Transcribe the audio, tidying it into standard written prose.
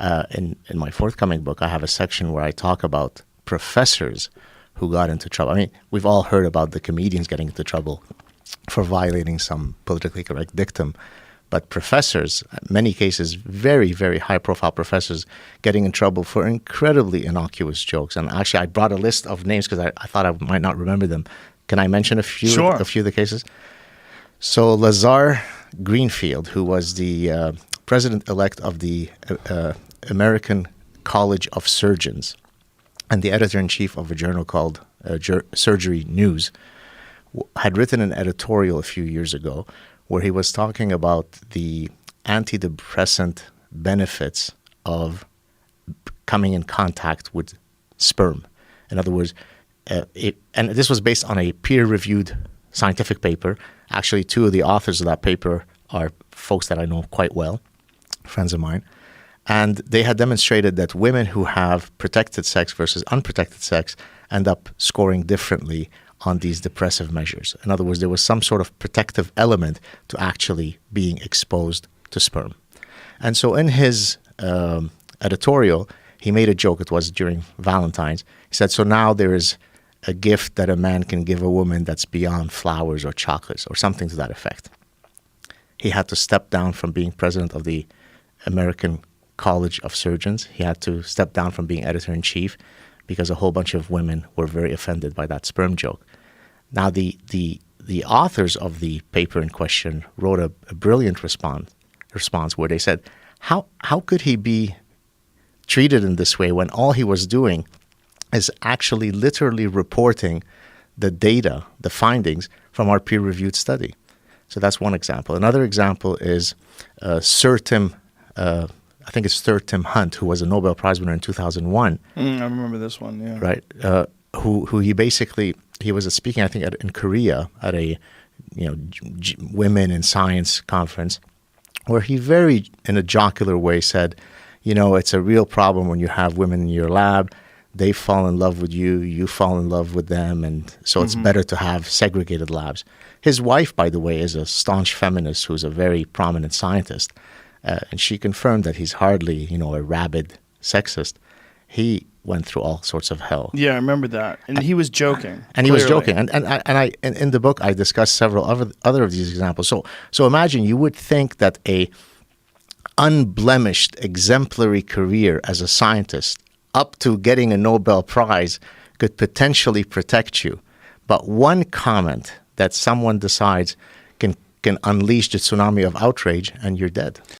In my forthcoming book, I have a section where I talk about professors who got into trouble. I mean, we've all heard about the comedians getting into trouble for violating some politically correct dictum. But professors, in many cases, very, very high-profile professors, getting in trouble for incredibly innocuous jokes. And actually, I brought a list of names because I thought I might not remember them. Can I mention a few? Sure. A few of the cases? So Lazar Greenfield, who was the president-elect of the American College of Surgeons and the editor-in-chief of a journal called Surgery News, had written an editorial a few years ago where he was talking about the antidepressant benefits of coming in contact with sperm. In other words, and this was based on a peer-reviewed scientific paper. Actually, two of the authors of that paper are folks that I know quite well, friends of mine. And they had demonstrated that women who have protected sex versus unprotected sex end up scoring differently on these depressive measures. In other words, there was some sort of protective element to actually being exposed to sperm. And so in his editorial, he made a joke. It was during Valentine's. He said, so now there is a gift that a man can give a woman that's beyond flowers or chocolates or something to that effect. He had to step down from being president of the American College of Surgeons. He had to step down from being editor-in-chief because a whole bunch of women were very offended by that sperm joke. Now, the authors of the paper in question wrote a brilliant response where they said, how could he be treated in this way when all he was doing is actually literally reporting the data, the findings from our peer-reviewed study? So that's one example. Another example is Sir Tim, I think it's Sir Tim Hunt, who was a Nobel Prize winner in 2001. I remember this one, yeah. Right. Who he was speaking, I think, in Korea at a women in science conference, where he very, in a jocular way, said, it's a real problem when you have women in your lab. They fall in love with you, you fall in love with them, and so it's better to have segregated labs. His wife, by the way, is a staunch feminist who's a very prominent scientist, and she confirmed that he's hardly, a rabid sexist. He went through all sorts of hell. Yeah, I remember that, and he was joking. And he was joking, and in the book I discussed several other of these examples. So imagine, you would think that a unblemished, exemplary career as a scientist, up to getting a Nobel Prize, could potentially protect you. But one comment that someone decides can unleash the tsunami of outrage, and you're dead.